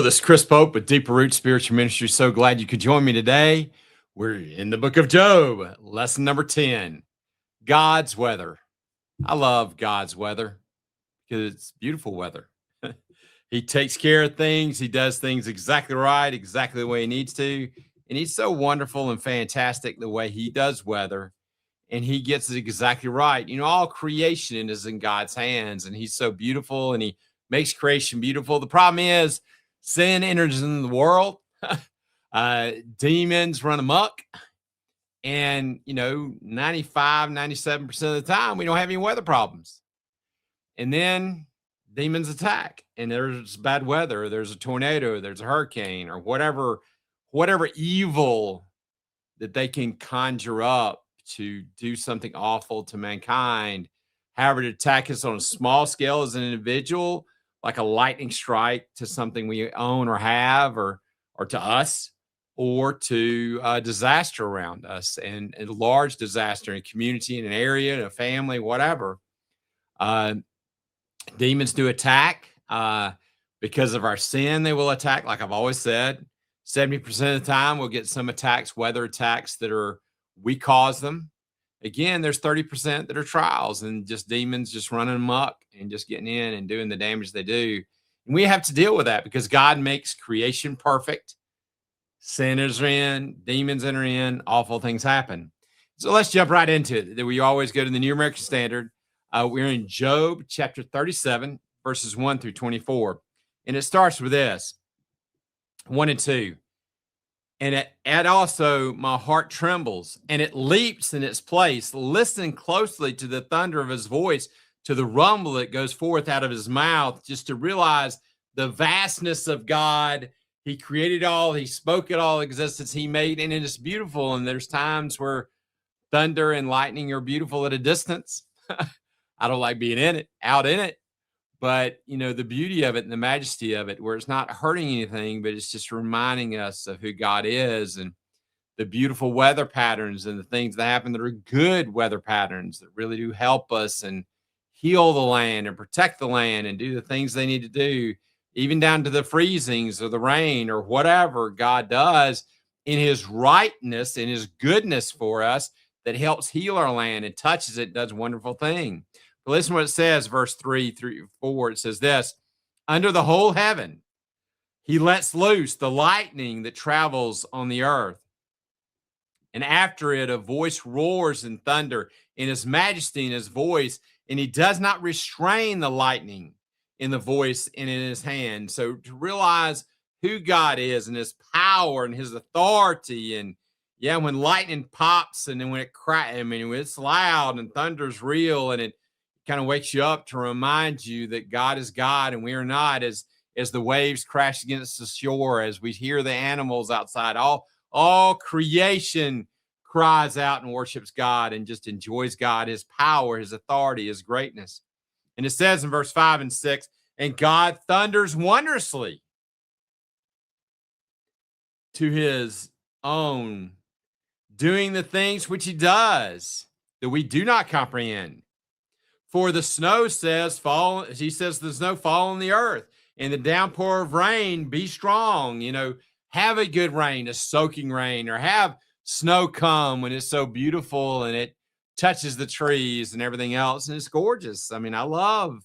Hello, this is Chris Pope with Deeper Roots Spiritual Ministry. So glad you could join me today. We're in the book of Job, lesson number 10, God's weather. I love God's weather because it's beautiful weather. He takes care of things. He does things exactly right, exactly the way he needs to. And he's so wonderful and fantastic the way he does weather. And he gets it exactly right. You know, all creation is in God's hands, and he's so beautiful and he makes creation beautiful. The problem is sin enters into the world. Demons run amok. And, 97% of the time, we don't have any weather problems. And then demons attack, and there's bad weather. There's a tornado, there's a hurricane, or whatever evil that they can conjure up to do something awful to mankind. However, to attack us on a small scale as an individual, like a lightning strike to something we own or have, or to us, or to a disaster around us, and a large disaster in a community, in an area, in a family, whatever. Demons do attack because of our sin. They will attack, like I've always said. 70% of the time, we'll get some attacks, weather attacks we cause them. Again, there's 30% that are trials and just demons just running amok and just getting in and doing the damage they do. And we have to deal with that because God makes creation perfect. Sinners are in, demons enter in, awful things happen. So let's jump right into it. We always go to the New American Standard. We're in Job chapter 37, verses 1 through 24. And it starts with this, 1 and 2. And also my heart trembles, and it leaps in its place. Listen closely to the thunder of his voice, to the rumble that goes forth out of his mouth, just to realize the vastness of God. He created all, he spoke it all existence, he made, and it is beautiful. And there's times where thunder and lightning are beautiful at a distance. I don't like being out in it. But, the beauty of it and the majesty of it, where it's not hurting anything, but it's just reminding us of who God is, and the beautiful weather patterns and the things that happen that are good weather patterns that really do help us and heal the land and protect the land and do the things they need to do, even down to the freezings or the rain or whatever God does in his rightness and his goodness for us that helps heal our land and touches it, does a wonderful thing. But listen to what it says, verse 3 through 4. It says this: under the whole heaven, he lets loose the lightning that travels on the earth. And after it, a voice roars in thunder in his majesty in his voice, and he does not restrain the lightning in the voice and in his hand. So to realize who God is and his power and his authority, and when lightning pops and then when it cracks, when it's loud and thunder's real, and it kind of wakes you up to remind you that God is God and we are not, as the waves crash against the shore, as we hear the animals outside, all creation cries out and worships God and just enjoys God, his power, his authority, his greatness. And it says in verse 5 and 6, and God thunders wondrously to his own, doing the things which he does that we do not comprehend. For the snow says, fall, he says, the snow fall on the earth, and the downpour of rain be strong. Have a good rain, a soaking rain, or have snow come when it's so beautiful and it touches the trees and everything else. And it's gorgeous. I love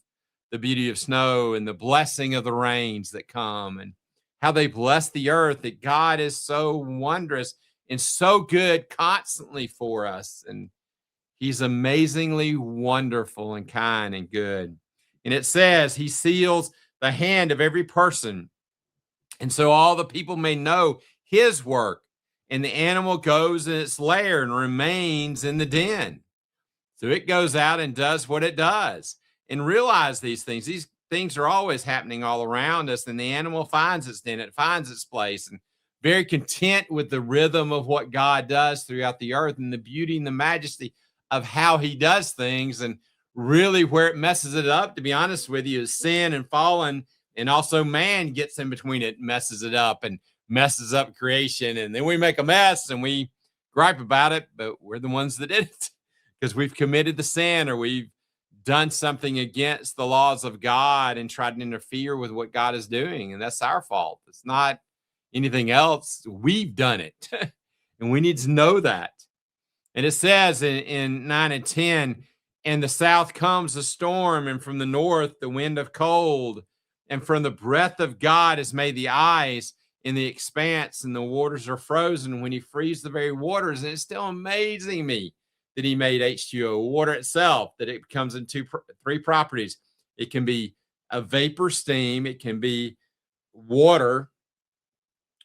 the beauty of snow and the blessing of the rains that come and how they bless the earth, that God is so wondrous and so good constantly for us. And he's amazingly wonderful and kind and good. And it says he seals the hand of every person. And so all the people may know his work. And the animal goes in its lair and remains in the den. So it goes out and does what it does. And realize these things. These things are always happening all around us. And the animal finds its den. It finds its place. And very content with the rhythm of what God does throughout the earth and the beauty and the majesty of how he does things. And really where it messes it up, to be honest with you, is sin and fallen, and also man gets in between it, messes it up and messes up creation. And then we make a mess and we gripe about it, but we're the ones that did it because we've committed the sin, or we've done something against the laws of God and tried to interfere with what God is doing. And that's our fault. It's not anything else. We've done it. And we need to know that. And it says in 9 and 10, and the south comes a storm, and from the north the wind of cold, and from the breath of God has made the ice in the expanse, and the waters are frozen when he frees the very waters. And it's still amazing me that he made H2O, water itself, that it comes in three properties. It can be a vapor, steam, it can be water,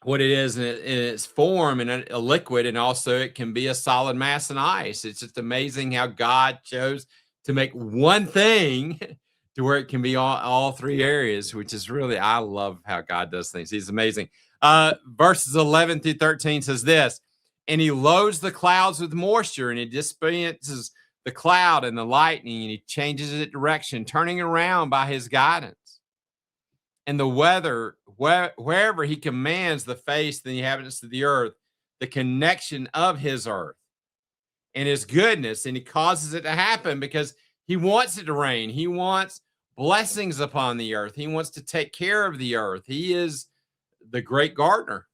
what it is in its form, and a liquid, and also it can be a solid mass and ice. It's just amazing how God chose to make one thing to where it can be all three areas, which is really, I love how God does things. He's amazing. Verses 11 through 13 says this, and he loads the clouds with moisture, and he dispenses the cloud and the lightning, and he changes its direction, turning around by his guidance. And the weather, wherever he commands the face of the inhabitants of the earth, the connection of his earth and his goodness, and he causes it to happen because he wants it to rain. He wants blessings upon the earth. He wants to take care of the earth. He is the great gardener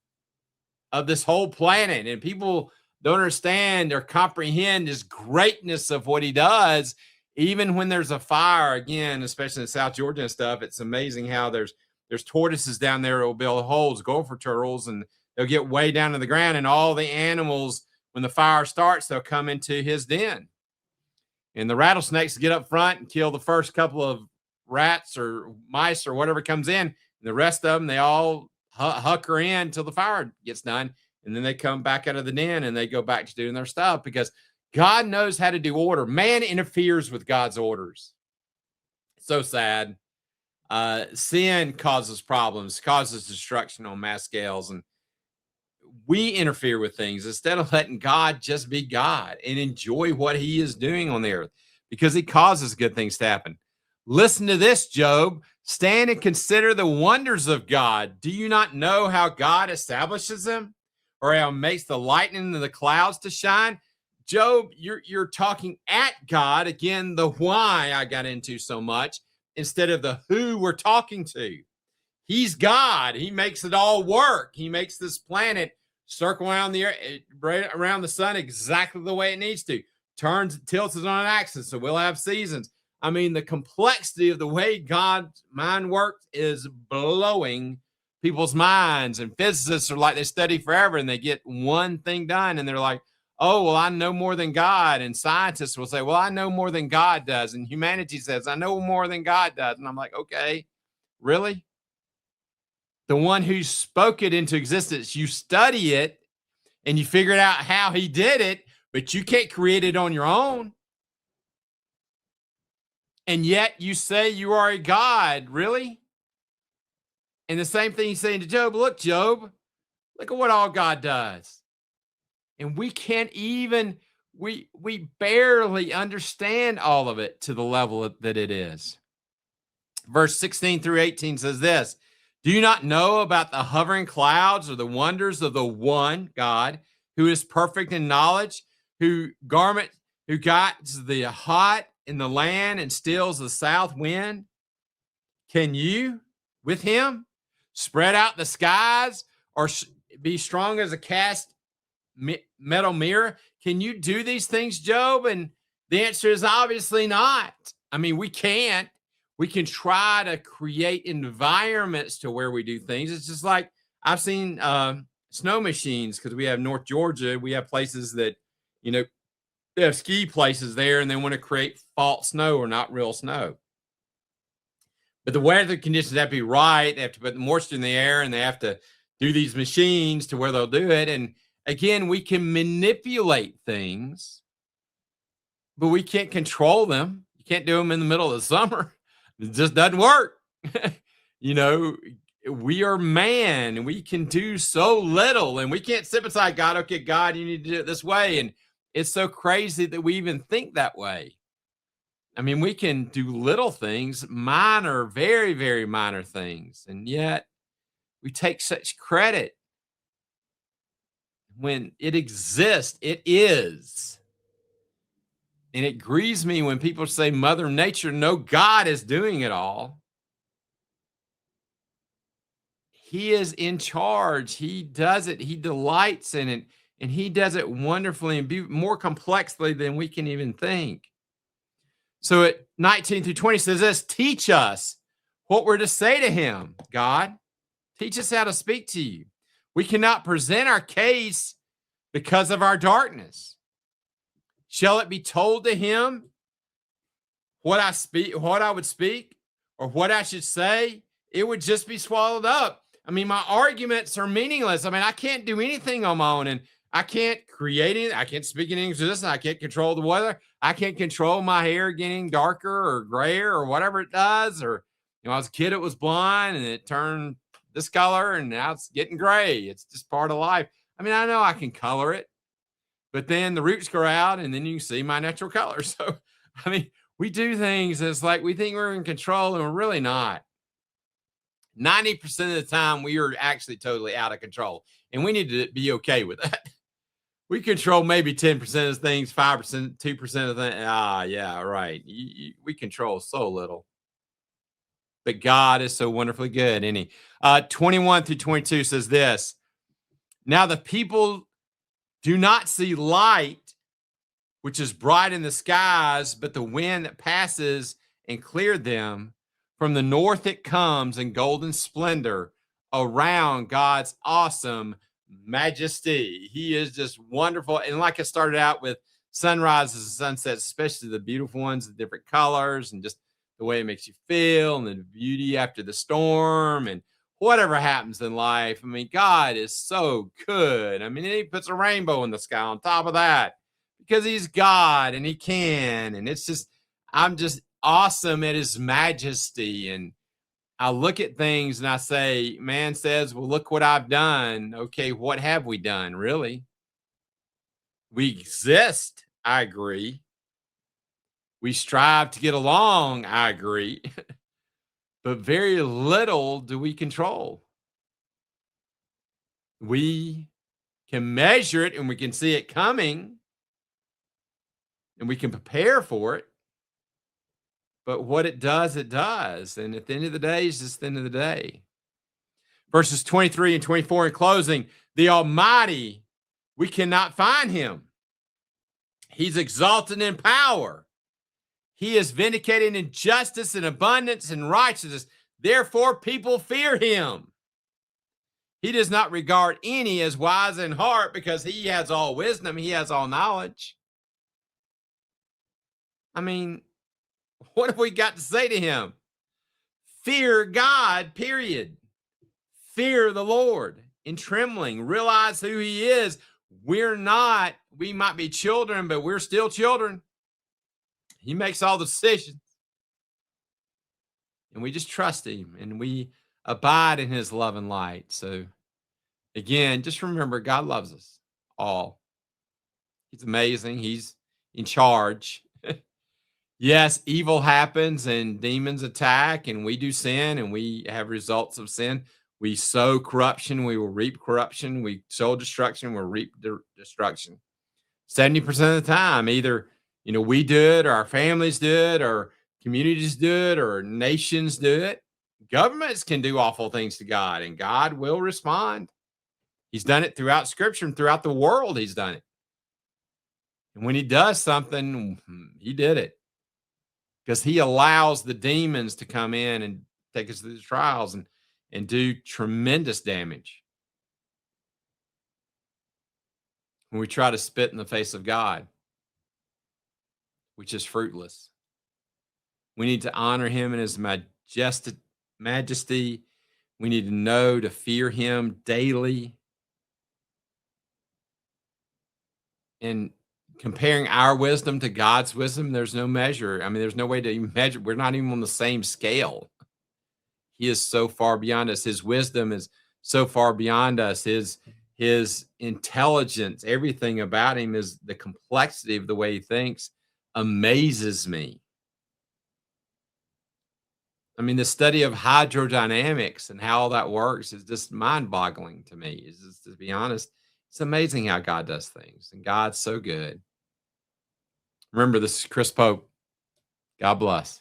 of this whole planet, and people don't understand or comprehend his greatness of what he does. Even when there's a fire, again, especially in South Georgia and stuff, it's amazing how there's tortoises down there that will build holes, gopher turtles, and they'll get way down to the ground, and all the animals, when the fire starts, they'll come into his den. And the rattlesnakes get up front and kill the first couple of rats or mice or whatever comes in, and the rest of them, they all hucker in until the fire gets done, and then they come back out of the den and they go back to doing their stuff because God knows how to do order. Man interferes with God's orders. So sad. Sin causes problems, causes destruction on mass scales, and we interfere with things instead of letting God just be God and enjoy what he is doing on the earth because he causes good things to happen. Listen to this, Job. Stand and consider the wonders of God. Do you not know how God establishes them, or how he makes the lightning and the clouds to shine? Job, you're talking at God. Again, the why I got into so much instead of the who we're talking to. He's God. He makes it all work. He makes this planet circle around the earth, right around the sun exactly the way it needs to. Tilts it on an axis, so we'll have seasons. I mean, the complexity of the way God's mind works is blowing people's minds. And physicists are like, they study forever and they get one thing done, and they're like, oh, well, I know more than God. And scientists will say, well, I know more than God does. And humanity says, I know more than God does. And I'm like, okay, really? The one who spoke it into existence, you study it and you figure out how he did it, but you can't create it on your own. And yet you say you are a God, really? And the same thing he's saying to Job, look, Job, look at what all God does. And we can't even, we barely understand all of it to the level that it is. Verse 16 through 18 says this, do you not know about the hovering clouds or the wonders of the one God who is perfect in knowledge, who guides the hot in the land and stills the south wind? Can you, with him, spread out the skies or be strong as a cast metal mirror? Can you do these things, Job? And the answer is obviously not. I mean, we can't. We can try to create environments to where we do things. It's just like I've seen snow machines because we have North Georgia. We have places that, they have ski places there, and they want to create false snow or not real snow. But the weather conditions have to be right. They have to put the moisture in the air, and they have to do these machines to where they'll do it. And again, we can manipulate things, but we can't control them. You can't do them in the middle of the summer. It just doesn't work. We are man, and we can do so little, and we can't sit beside God. Okay, God, you need to do it this way. And it's so crazy that we even think that way. I mean, we can do little things, minor, very, very minor things. And yet we take such credit when it exists. It is. And it grieves me when people say Mother Nature, no, God is doing it all. He is in charge. He does it. He delights in it. And he does it wonderfully and more complexly than we can even think. So at 19 through 20 says this, teach us what we're to say to him, God. Teach us how to speak to you. We cannot present our case because of our darkness. Shall it be told to him what I would speak, or what I should say? It would just be swallowed up. I mean, my arguments are meaningless. I mean, I can't do anything on my own, and I can't create it. I can't speak in existence. I can't control the weather. I can't control my hair getting darker or grayer or whatever it does. Or, as a kid, it was blonde and it turned this color and now it's getting gray. It's just part of life. I mean, I know I can color it, but then the roots grow out and then you can see my natural color. So, I mean, we do things that's like we think we're in control and we're really not. 90% of the time, we are actually totally out of control, and we need to be okay with that. We control maybe 10% of things, 5%, 2% of things. Yeah, right. We control so little. But God is so wonderfully good, isn't he? 21 through 22 says this. Now the people do not see light, which is bright in the skies, but the wind that passes and cleared them. From the north it comes in golden splendor around God's awesome majesty. He is just wonderful. And like I started out with sunrises and sunsets, especially the beautiful ones, the different colors and just the way it makes you feel and the beauty after the storm and whatever happens in life. I mean, God is so good. I mean, he puts a rainbow in the sky on top of that because he's God and he can. And it's just, I'm just awesome at his majesty. And I look at things and I say, man says, well, look what I've done. Okay, what have we done? Really? We exist. I agree. We strive to get along. I agree. But very little do we control. We can measure it and we can see it coming and we can prepare for it. But what it does, it does. And at the end of the day, it's just the end of the day. Verses 23 and 24 in closing, the Almighty, we cannot find him. He's exalted in power. He is vindicated in justice and abundance and righteousness. Therefore, people fear him. He does not regard any as wise in heart because he has all wisdom. He has all knowledge. I mean, what have we got to say to him? Fear God, period. Fear the Lord in trembling. Realize who he is. We might be children, but we're still children. He makes all the decisions. And we just trust him and we abide in his love and light. So again, just remember, God loves us all. He's amazing. He's in charge. Yes, evil happens and demons attack and we do sin and we have results of sin. We sow corruption, we will reap corruption. We sow destruction, we'll reap destruction. 70% of the time, either we do it, or our families do it, or communities do it, or nations do it. Governments can do awful things to God, and God will respond. He's done it throughout Scripture and throughout the world. He's done it. And when he does something, he did it because he allows the demons to come in and take us through the trials and do tremendous damage. When we try to spit in the face of God, which is fruitless. We need to honor him in his majesty. We need to know to fear him daily. And comparing our wisdom to God's wisdom, there's no measure. I mean, there's no way to even measure. We're not even on the same scale. He is so far beyond us. His wisdom is so far beyond us. His intelligence, everything about him, is the complexity of the way he thinks amazes me. I mean, the study of hydrodynamics and how all that works is just mind-boggling to me. Is just, to be honest, it's amazing how God does things, and God's so good. Remember, this is Chris Pope. God bless.